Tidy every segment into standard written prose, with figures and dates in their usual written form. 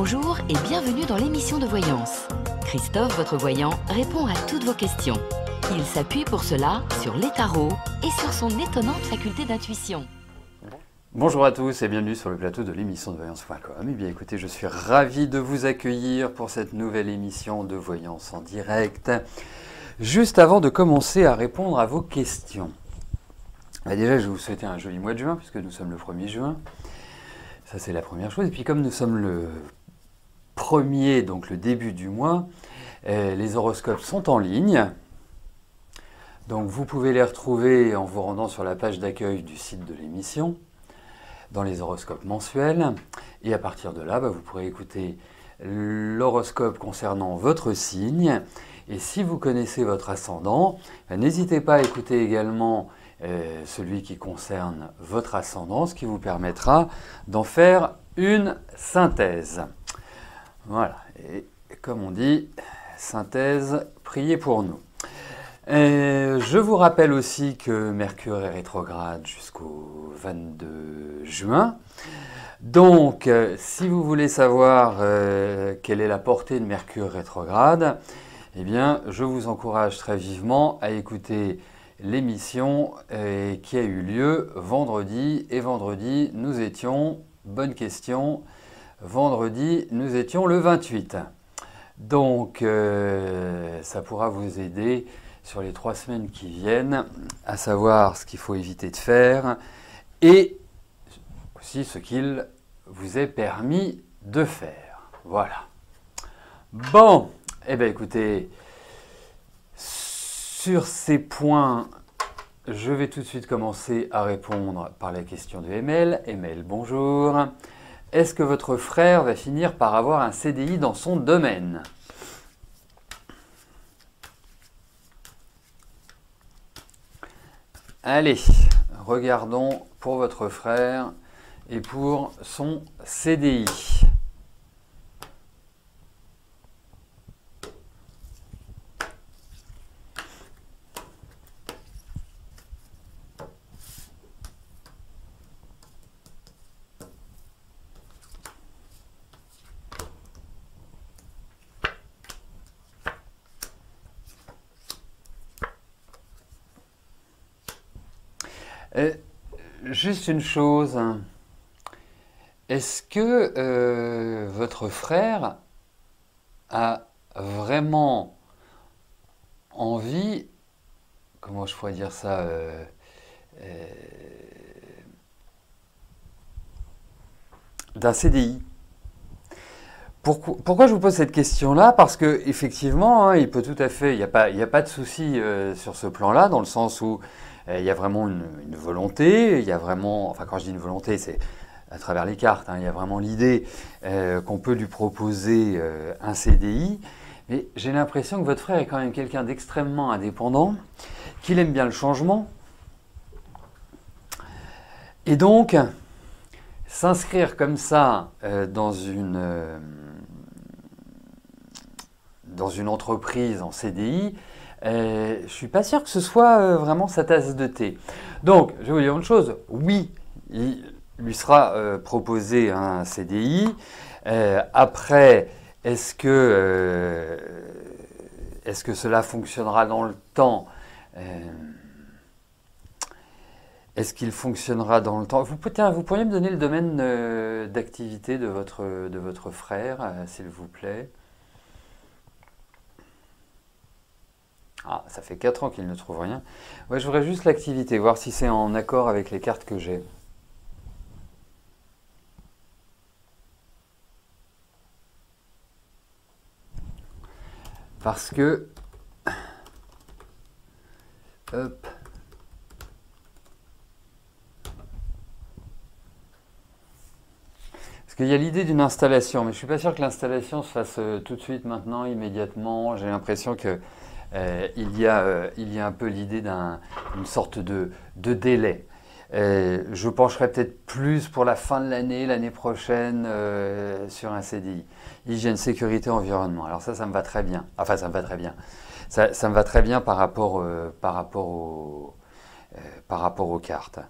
Bonjour et bienvenue dans l'émission de voyance. Christophe, votre voyant, répond à toutes vos questions. Il s'appuie pour cela sur les tarots et sur son étonnante faculté d'intuition. Bonjour à tous et bienvenue sur le plateau de l'émission de voyance.com. Eh bien écoutez, je suis ravi de vous accueillir pour cette nouvelle émission de voyance en direct. Juste avant de commencer à répondre à vos questions, déjà je vais vous souhaiter un joli mois de juin puisque nous sommes le 1er juin. Ça c'est la première chose. Et puis comme nous sommes le premier, donc le début du mois, les horoscopes sont en ligne. Donc vous pouvez les retrouver en vous rendant sur la page d'accueil du site de l'émission, dans les horoscopes mensuels. Et à partir de là, vous pourrez écouter l'horoscope concernant votre signe. Et si vous connaissez votre ascendant, n'hésitez pas à écouter également celui qui concerne votre ascendant, ce qui vous permettra d'en faire une synthèse. Voilà, et comme on dit, synthèse, priez pour nous. Je vous rappelle aussi que Mercure est rétrograde jusqu'au 22 juin. Donc, si vous voulez savoir quelle est la portée de Mercure rétrograde, eh bien, je vous encourage très vivement à écouter l'émission qui a eu lieu vendredi. Et vendredi, nous étions, bonne question, vendredi, nous étions le 28. Donc, ça pourra vous aider sur les 3 semaines qui viennent, à savoir ce qu'il faut éviter de faire et aussi ce qu'il vous est permis de faire. Voilà. Bon, eh bien écoutez, sur ces points, je vais tout de suite commencer à répondre par la question de Emel. Emel, bonjour. Est-ce que votre frère va finir par avoir un CDI dans son domaine ? Allez, regardons pour votre frère et pour son CDI. Juste une chose, est-ce que votre frère a vraiment envie, comment je pourrais dire ça, d'un CDI ? Pourquoi je vous pose cette question-là ? Parce que effectivement, il peut tout à fait, il n'y a pas de souci sur ce plan-là, dans le sens où il y a vraiment une volonté, il y a vraiment, enfin quand je dis une volonté, c'est à travers les cartes, il y a vraiment l'idée qu'on peut lui proposer un CDI, mais j'ai l'impression que votre frère est quand même quelqu'un d'extrêmement indépendant, qu'il aime bien le changement, et donc s'inscrire comme ça dans une entreprise en CDI, je ne suis pas sûr que ce soit vraiment sa tasse de thé. Donc, je vais vous dire une chose. Oui, il lui sera proposé un CDI. Après, est-ce que cela fonctionnera dans le temps ? Est-ce qu'il fonctionnera dans le temps ? Vous pourriez me donner le domaine d'activité de votre frère, s'il vous plaît ? Ah, ça fait 4 ans qu'il ne trouve rien. Ouais, je voudrais juste l'activité, voir si c'est en accord avec les cartes que j'ai. Parce que... Hop. Parce qu'il y a l'idée d'une installation, mais je ne suis pas sûr que l'installation se fasse tout de suite, maintenant, immédiatement. J'ai l'impression que il y a un peu l'idée d'une sorte de délai. Je pencherai peut-être plus pour la fin de l'année prochaine sur un CDI. Hygiène, sécurité, environnement. Alors ça me va très bien. Enfin, ça me va très bien. Ça me va très bien par rapport aux cartes.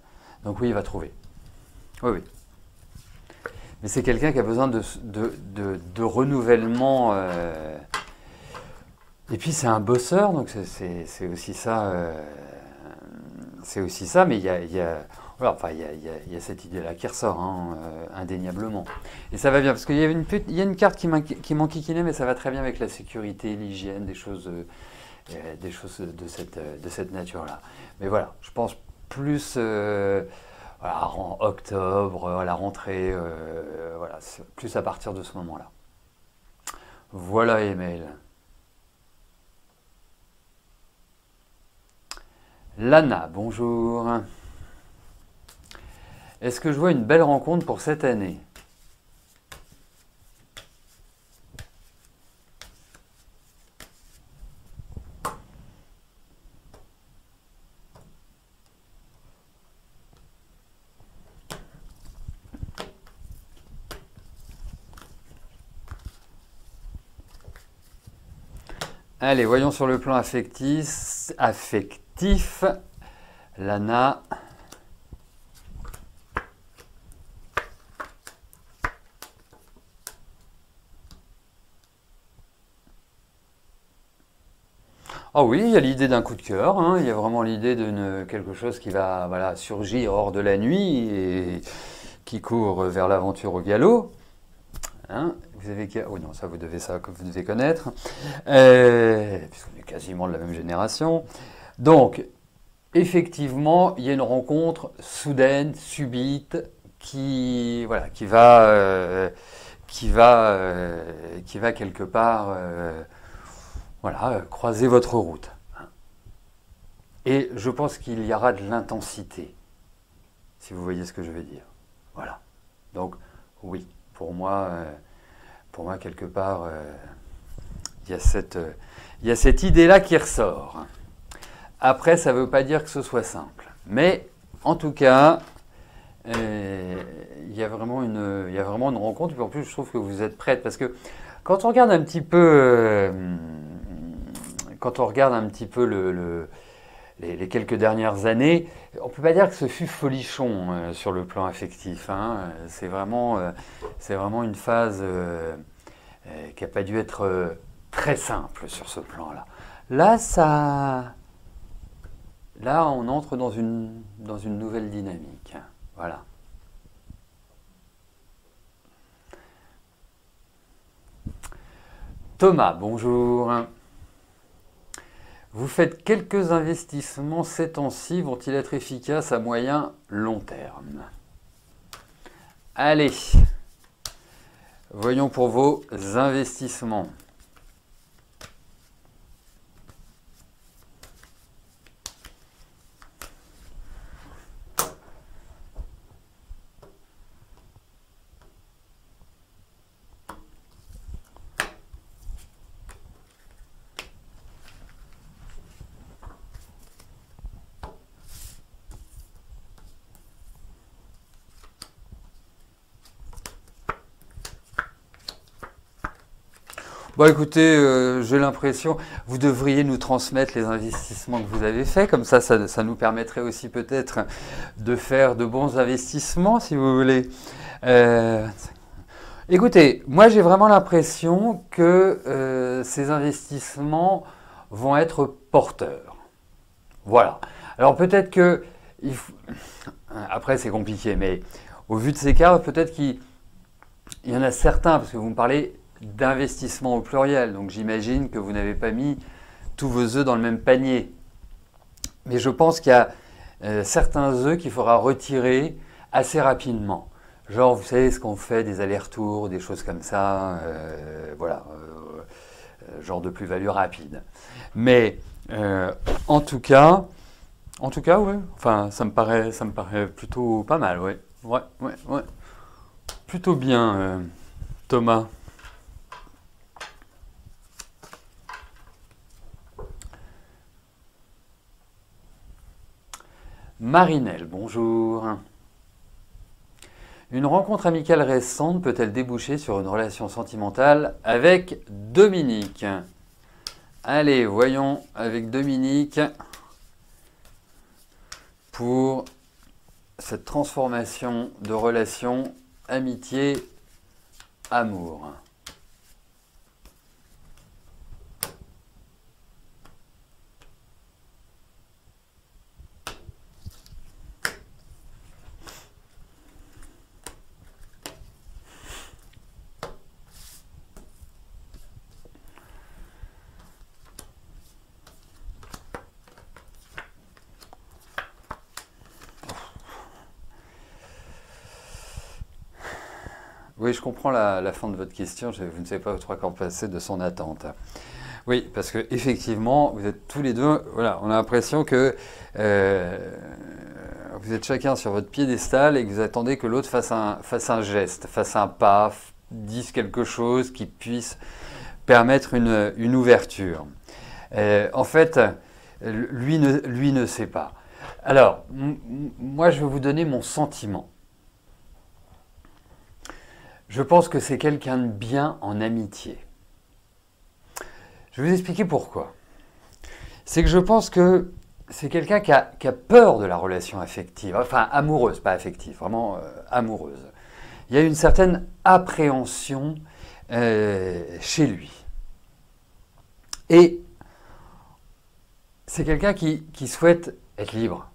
Donc oui, il va trouver. Oui, oui. Mais c'est quelqu'un qui a besoin de renouvellement. Et puis c'est un bosseur, donc c'est aussi ça. C'est aussi ça, mais voilà, enfin, il y a cette idée-là qui ressort, hein, indéniablement. Et ça va bien, parce qu'il y a une carte qui m'enquiquinait, mais ça va très bien avec la sécurité, l'hygiène, des choses de cette nature-là. Mais voilà, je pense plus voilà, en octobre, à la rentrée, voilà, plus à partir de ce moment-là. Voilà, Email. Lana, bonjour. Est-ce que je vois une belle rencontre pour cette année? Allez, voyons sur le plan affectif. Lana. Ah oui, il y a l'idée d'un coup de cœur, hein, il y a vraiment l'idée de quelque chose qui va voilà, surgir hors de la nuit et qui court vers l'aventure au galop. Hein, vous avez... Oh non, ça vous devez connaître, puisqu'on est quasiment de la même génération. Donc, effectivement, il y a une rencontre soudaine, subite, qui va quelque part voilà, croiser votre route. Et je pense qu'il y aura de l'intensité, si vous voyez ce que je veux dire. Voilà. Donc, oui, pour moi quelque part, il y a cette idée-là qui ressort. Après, ça ne veut pas dire que ce soit simple. Mais, en tout cas, il y a vraiment une rencontre. Et en plus, je trouve que vous êtes prête. Parce que quand on regarde un petit peu, les quelques dernières années, on ne peut pas dire que ce fut folichon sur le plan affectif. Hein. C'est vraiment une phase qui n'a pas dû être très simple sur ce plan-là. Là, on entre dans une nouvelle dynamique. Voilà. Thomas, bonjour. Vous faites quelques investissements ces temps-ci, vont-ils être efficaces à moyen, long terme? Allez, voyons pour vos investissements. Bon, écoutez, j'ai l'impression, vous devriez nous transmettre les investissements que vous avez faits, comme ça nous permettrait aussi peut-être de faire de bons investissements, si vous voulez. Écoutez, moi j'ai vraiment l'impression que ces investissements vont être porteurs. Voilà. Alors peut-être que, après c'est compliqué, mais au vu de ces cas, peut-être qu'il y en a certains, parce que vous me parlez d'investissement au pluriel. Donc j'imagine que vous n'avez pas mis tous vos œufs dans le même panier. Mais je pense qu'il y a certains œufs qu'il faudra retirer assez rapidement. Genre, vous savez ce qu'on fait, des allers-retours, des choses comme ça, voilà, genre de plus-value rapide. Mais en tout cas, ouais, enfin, ça me paraît plutôt pas mal, ouais. Ouais. Plutôt bien, Thomas. Marinelle, bonjour. Une rencontre amicale récente peut-elle déboucher sur une relation sentimentale avec Dominique? Allez, voyons avec Dominique pour cette transformation de relation, amitié amour. Oui, je comprends la fin de votre question. Vous ne savez pas aux trois quarts passés de son attente. Oui, parce que effectivement, vous êtes tous les deux. Voilà, on a l'impression que vous êtes chacun sur votre piédestal et que vous attendez que l'autre fasse un geste, fasse un pas, dise quelque chose qui puisse permettre une ouverture. En fait, lui ne sait pas. Alors, moi, je vais vous donner mon sentiment. Je pense que c'est quelqu'un de bien en amitié. Je vais vous expliquer pourquoi. C'est que je pense que c'est quelqu'un qui a peur de la relation affective, enfin amoureuse, pas affective, vraiment amoureuse. Il y a une certaine appréhension chez lui. Et c'est quelqu'un qui souhaite être libre.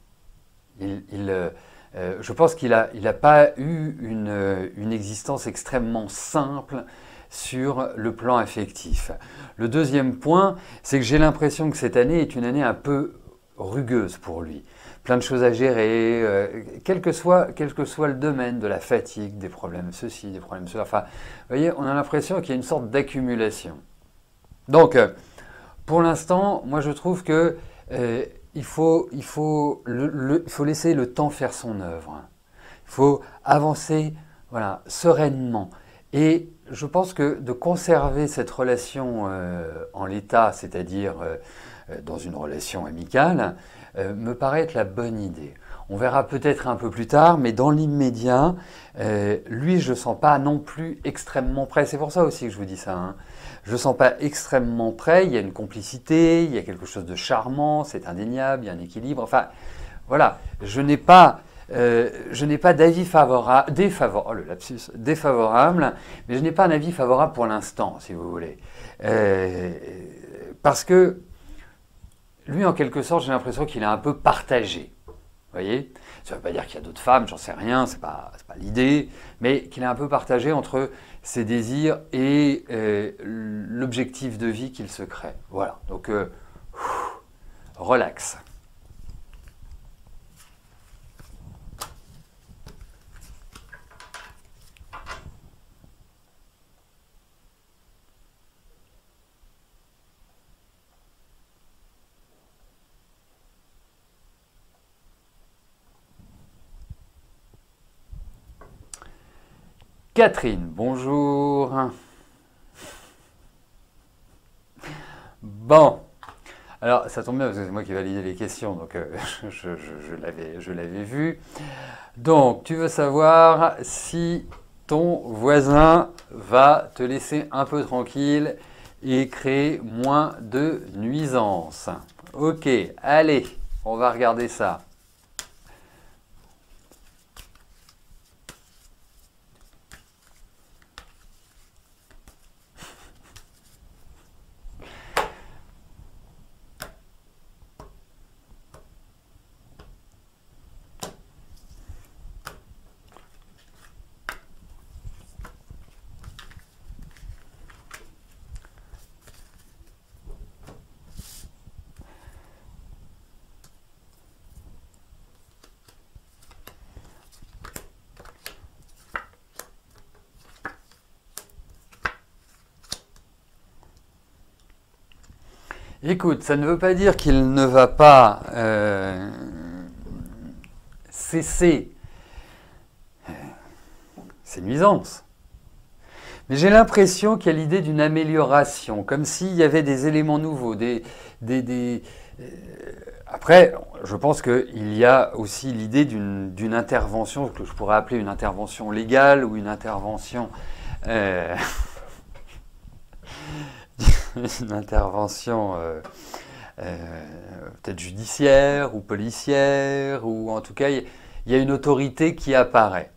Je pense qu'il n'a pas eu une existence extrêmement simple sur le plan affectif. Le deuxième point, c'est que j'ai l'impression que cette année est une année un peu rugueuse pour lui. Plein de choses à gérer, quel que soit le domaine, de la fatigue, des problèmes ceci, des problèmes cela. Enfin, vous voyez, on a l'impression qu'il y a une sorte d'accumulation. Donc, pour l'instant, moi je trouve que il faut laisser le temps faire son œuvre. Il faut avancer voilà, sereinement. Et je pense que de conserver cette relation en l'état, c'est-à-dire dans une relation amicale, me paraît être la bonne idée. On verra peut-être un peu plus tard, mais dans l'immédiat, lui, je ne sens pas non plus extrêmement prêt. C'est pour ça aussi que je vous dis ça. Hein. Je ne sens pas extrêmement prêt. Il y a une complicité, il y a quelque chose de charmant, c'est indéniable, il y a un équilibre. Enfin, voilà, je n'ai pas d'avis défavorable, mais je n'ai pas un avis favorable pour l'instant, si vous voulez. Parce que lui, en quelque sorte, j'ai l'impression qu'il est un peu partagé. Vous voyez, ça ne veut pas dire qu'il y a d'autres femmes, j'en sais rien, c'est pas l'idée, mais qu'il est un peu partagé entre ses désirs et l'objectif de vie qu'il se crée. Voilà, donc relax. Catherine, bonjour. Bon, alors ça tombe bien parce que c'est moi qui validais les questions, donc je l'avais vu. Donc, tu veux savoir si ton voisin va te laisser un peu tranquille et créer moins de nuisances. Ok, allez, on va regarder ça. Écoute, ça ne veut pas dire qu'il ne va pas cesser ses nuisances. Mais j'ai l'impression qu'il y a l'idée d'une amélioration, comme s'il y avait des éléments nouveaux. Après, je pense qu'il y a aussi l'idée d'une intervention, que je pourrais appeler une intervention légale ou une intervention... une intervention peut-être judiciaire ou policière, ou en tout cas, il y a une autorité qui apparaît.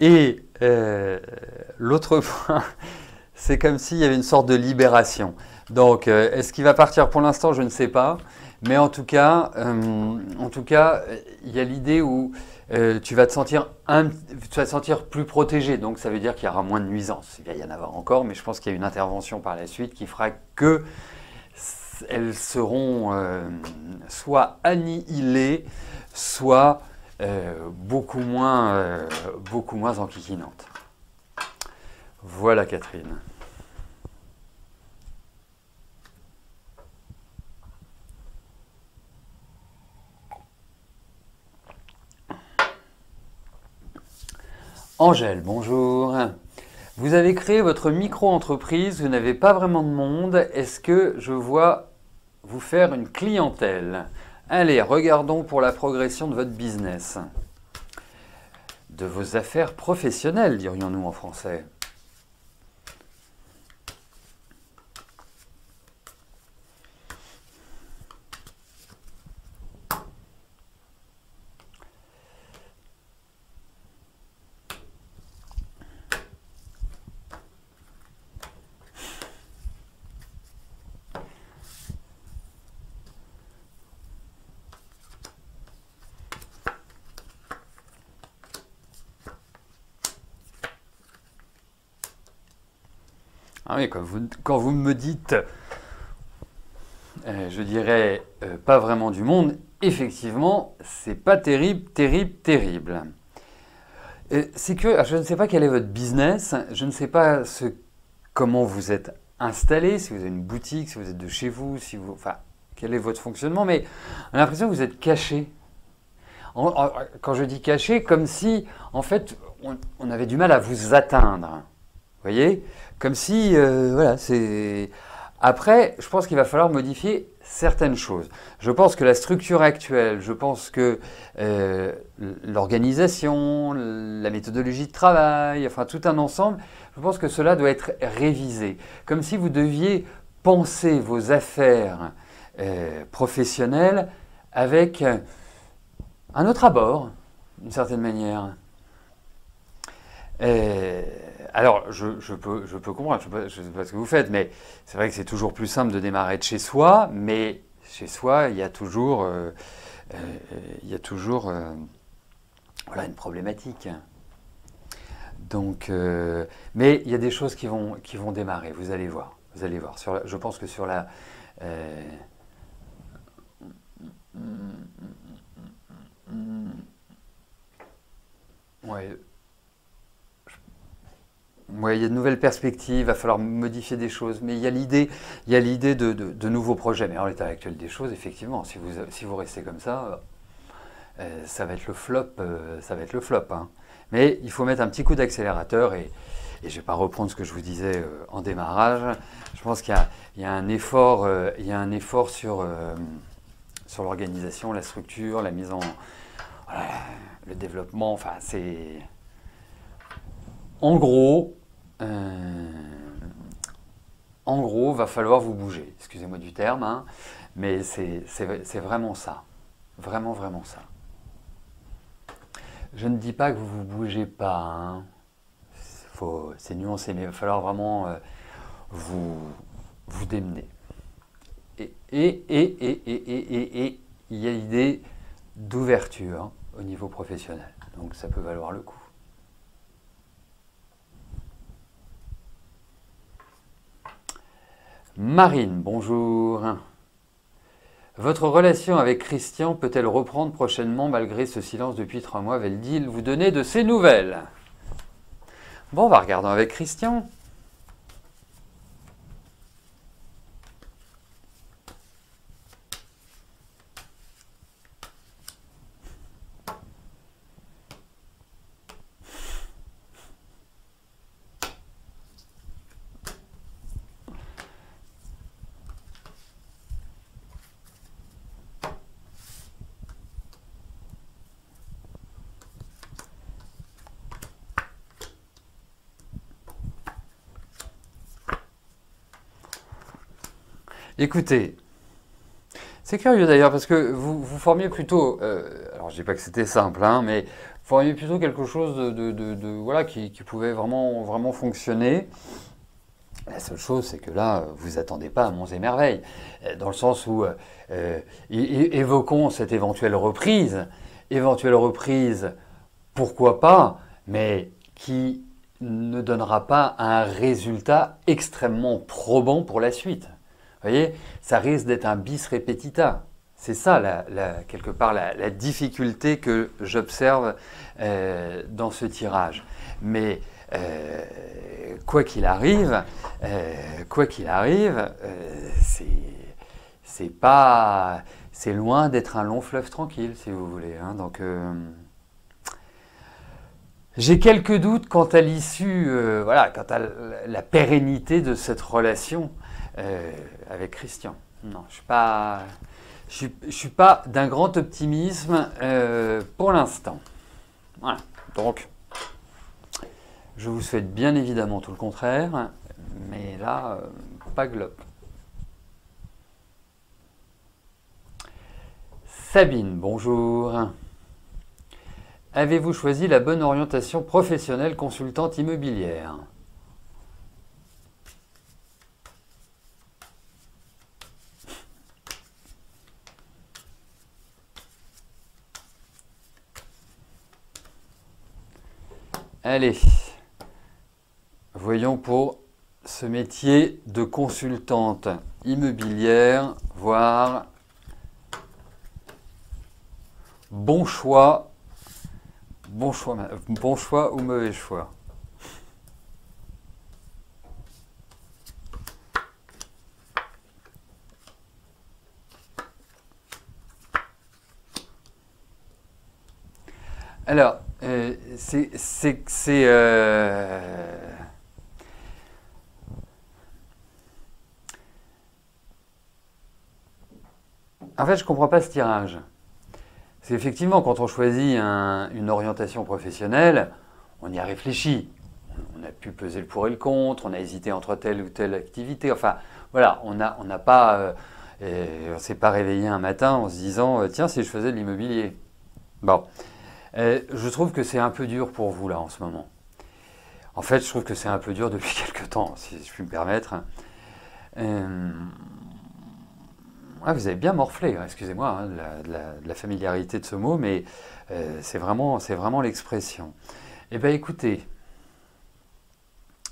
Et l'autre point, c'est comme s'il y avait une sorte de libération. Donc, est-ce qu'il va partir pour l'instant? Je ne sais pas. Mais en tout cas, il y a l'idée où tu vas te sentir plus protégé. Donc, ça veut dire qu'il y aura moins de nuisances. Il va y en avoir encore, mais je pense qu'il y a une intervention par la suite qui fera que elles seront soit annihilées, soit beaucoup moins enquiquinantes. Voilà, Catherine. Angèle, bonjour. Vous avez créé votre micro-entreprise, vous n'avez pas vraiment de monde. Est-ce que je vois vous faire une clientèle? Allez, regardons pour la progression de votre business. De vos affaires professionnelles, dirions-nous en français. Ah oui, quand vous me dites, je dirais, pas vraiment du monde, effectivement, c'est pas terrible, terrible, terrible. C'est que je ne sais pas quel est votre business, je ne sais pas comment vous êtes installé, si vous avez une boutique, si vous êtes de chez vous, enfin, quel est votre fonctionnement, mais on a l'impression que vous êtes caché. Quand je dis caché, comme si, en fait, on avait du mal à vous atteindre. Vous voyez? Comme si, voilà, c'est... Après, je pense qu'il va falloir modifier certaines choses. Je pense que la structure actuelle, je pense que l'organisation, la méthodologie de travail, enfin tout un ensemble, je pense que cela doit être révisé. Comme si vous deviez penser vos affaires professionnelles avec un autre abord, d'une certaine manière. Alors, je peux comprendre, je ne sais pas ce que vous faites, mais c'est vrai que c'est toujours plus simple de démarrer de chez soi, mais chez soi, il y a toujours, voilà, une problématique. Donc, mais il y a des choses qui vont démarrer, vous allez voir. Vous allez voir. Je pense que sur la... ouais. Ouais, il y a de nouvelles perspectives, il va falloir modifier des choses, mais il y a l'idée de nouveaux projets. Mais en l'état actuel des choses, effectivement, si vous restez comme ça, ça va être le flop, hein. Mais il faut mettre un petit coup d'accélérateur et je ne vais pas reprendre ce que je vous disais en démarrage. Je pense qu'il y a un effort, sur l'organisation, la structure, la mise en, voilà, le développement. Enfin, c'est en gros, va falloir vous bouger. Excusez-moi du terme, hein, mais c'est vraiment ça. Vraiment, vraiment ça. Je ne dis pas que vous ne vous bougez pas, hein. C'est nuancé, mais il va falloir vraiment vous démener. Et il y a l'idée d'ouverture au niveau professionnel. Donc ça peut valoir le coup. Marine, bonjour. Votre relation avec Christian peut-elle reprendre prochainement malgré ce silence depuis 3 mois? Va-t-il vous donner de ses nouvelles? Bon, on va regarder avec Christian. Écoutez, c'est curieux d'ailleurs parce que vous formiez plutôt, alors alors je dis pas que c'était simple, hein, mais vous voyez plutôt quelque chose voilà, qui pouvait vraiment fonctionner. La seule chose, c'est que là, vous attendez pas à monts et merveilles, dans le sens où évoquons cette éventuelle reprise. Éventuelle reprise, pourquoi pas, mais qui ne donnera pas un résultat extrêmement probant pour la suite. Vous voyez, ça risque d'être un bis repetita. C'est ça, quelque part, la difficulté que j'observe dans ce tirage. Mais quoi qu'il arrive, c'est loin d'être un long fleuve tranquille, si vous voulez. Hein. Donc, j'ai quelques doutes quant à l'issue, voilà, quant à la pérennité de cette relation avec Christian. Non, je suis pas d'un grand optimisme pour l'instant. Voilà. Donc, je vous souhaite bien évidemment tout le contraire, mais là, pas glop. Sabine, bonjour. Avez-vous choisi la bonne orientation professionnelle consultante immobilière? Allez, voyons pour ce métier de consultante immobilière, voir bon choix ou mauvais choix. Alors, en fait, je ne comprends pas ce tirage. C'est effectivement, quand on choisit une orientation professionnelle, on y a réfléchi. On a pu peser le pour et le contre, on a hésité entre telle ou telle activité. Enfin, voilà, on n'a pas, on s'est pas réveillé un matin en se disant tiens, si je faisais de l'immobilier. Bon, je trouve que c'est un peu dur pour vous là en ce moment. En fait, je trouve que c'est un peu dur depuis quelques temps, si je puis me permettre. Vous avez bien morflé, excusez-moi, hein, de la familiarité de ce mot, mais c'est vraiment l'expression. Eh bien écoutez,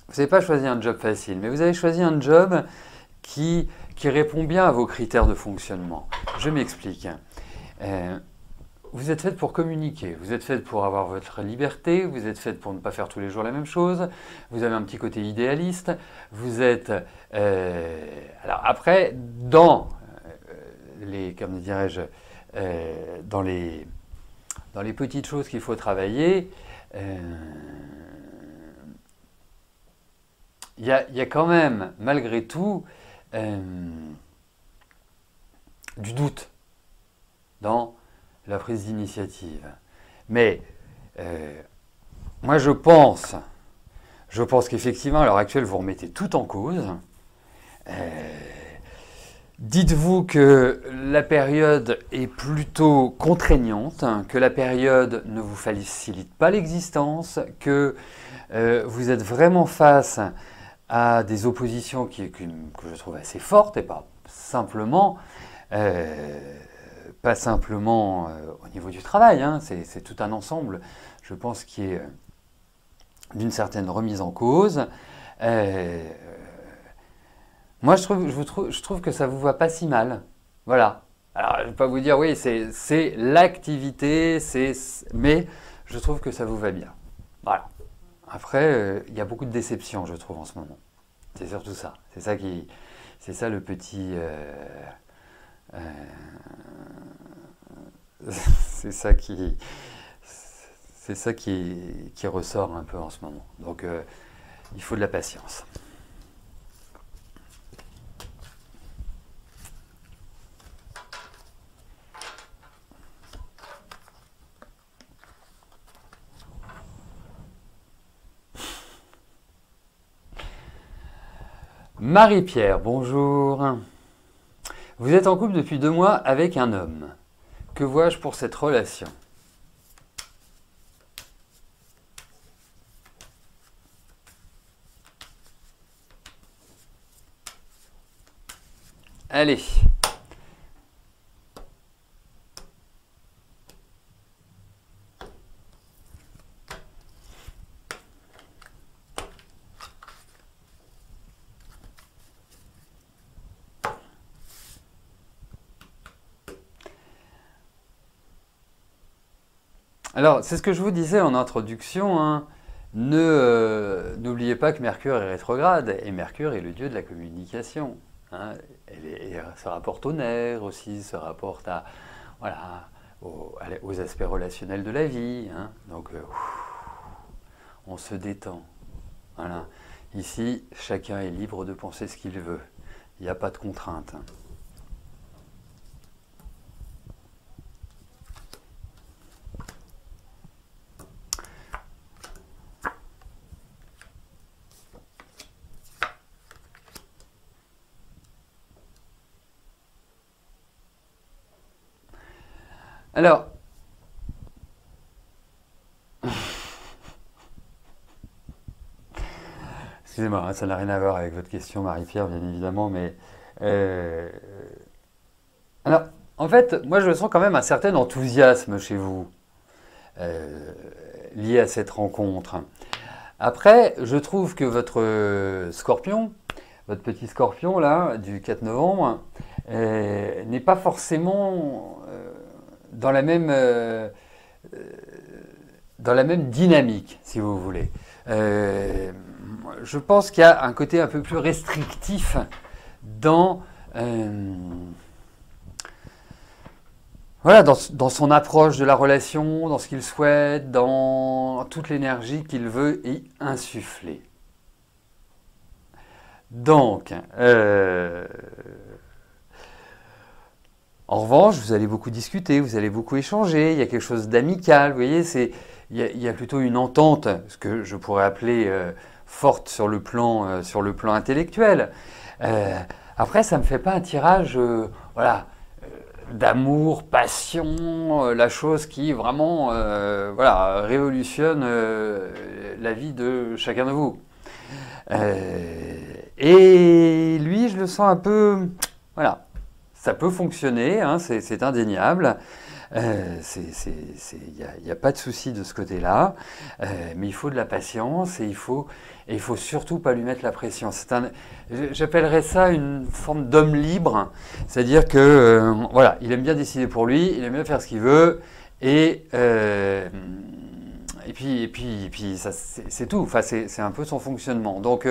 vous n'avez pas choisi un job facile, mais vous avez choisi un job qui répond bien à vos critères de fonctionnement. Je m'explique. Vous êtes faite pour communiquer, vous êtes faite pour avoir votre liberté, vous êtes faite pour ne pas faire tous les jours la même chose, vous avez un petit côté idéaliste, vous êtes... alors après, dans comme dirais-je, dans les petites choses qu'il faut travailler, il y a quand même, malgré tout, du doute dans la prise d'initiative. Mais moi, je pense qu'effectivement, à l'heure actuelle, vous remettez tout en cause. Dites-vous que la période est plutôt contraignante, que la période ne vous facilite pas l'existence, que vous êtes vraiment face à des oppositions que je trouve assez fortes et pas simplement au niveau du travail, hein. C'est tout un ensemble, je pense, qui est d'une certaine remise en cause. Moi, je trouve que ça ne vous va pas si mal. Voilà. Alors, je ne vais pas vous dire, oui, c'est l'activité, mais je trouve que ça vous va bien. Voilà. Après, il y a beaucoup de déceptions, je trouve, en ce moment. C'est surtout ça. C'est ça le petit... c'est ça qui ressort un peu en ce moment. Donc, il faut de la patience. Marie-Pierre, bonjour. Vous êtes en couple depuis 2 mois avec un homme. Que vois-je pour cette relation? Allez. Alors, c'est ce que je vous disais en introduction, hein. N'oubliez pas que Mercure est rétrograde, et Mercure est le dieu de la communication, hein. Ça rapporte aux nerfs aussi, ça rapporte voilà, aux aspects relationnels de la vie, hein. Donc, on se détend. Voilà. Ici, chacun est libre de penser ce qu'il veut. Il n'y a pas de contrainte. Alors, excusez-moi, hein, ça n'a rien à voir avec votre question, Marie-Pierre, bien évidemment, mais euh, alors, en fait, moi, je sens quand même un certain enthousiasme chez vous lié à cette rencontre. Après, je trouve que votre scorpion, votre petit scorpion là, du 4 novembre, n'est pas forcément dans la même dynamique, si vous voulez. Je pense qu'il y a un côté un peu plus restrictif dans, voilà, dans son approche de la relation, dans ce qu'il souhaite, dans toute l'énergie qu'il veut y insuffler. Donc, en revanche, vous allez beaucoup discuter, vous allez beaucoup échanger, il y a quelque chose d'amical, vous voyez, il y a plutôt une entente, ce que je pourrais appeler forte sur le plan intellectuel. Après, ça ne me fait pas un tirage voilà, d'amour, passion, la chose qui vraiment voilà, révolutionne la vie de chacun de vous. Et lui, je le sens un peu... Voilà. Ça peut fonctionner, hein, c'est indéniable. Il n'y a pas de souci de ce côté-là, mais il faut de la patience et il faut surtout pas lui mettre la pression. J'appellerais ça une forme d'homme libre, c'est-à-dire que voilà, il aime bien décider pour lui, il aime bien faire ce qu'il veut et puis ça c'est tout. Enfin, c'est un peu son fonctionnement. Donc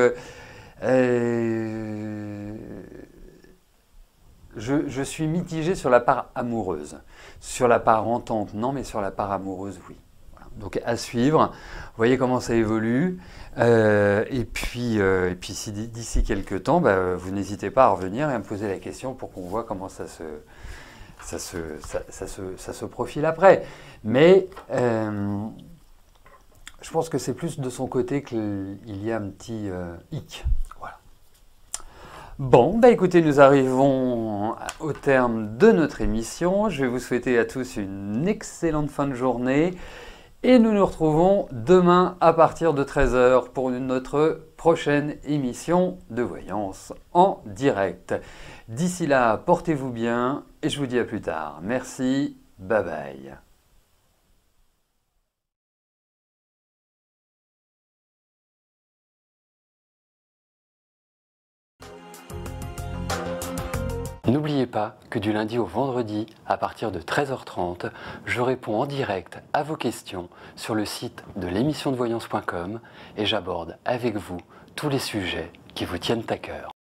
je suis mitigé sur la part amoureuse. Sur la part entente, non, mais sur la part amoureuse, oui. Voilà. Donc à suivre, voyez comment ça évolue. Et puis si d'ici quelques temps, bah, vous n'hésitez pas à revenir et à me poser la question pour qu'on voit comment ça se profile après. Mais je pense que c'est plus de son côté qu'il y a un petit hic. Bon, bah écoutez, nous arrivons au terme de notre émission. Je vais vous souhaiter à tous une excellente fin de journée et nous nous retrouvons demain à partir de 13 h pour notre prochaine émission de voyance en direct. D'ici là, portez-vous bien et je vous dis à plus tard. Merci, bye bye. N'oubliez pas que du lundi au vendredi, à partir de 13h30, je réponds en direct à vos questions sur le site de l'émissiondevoyance.com et j'aborde avec vous tous les sujets qui vous tiennent à cœur.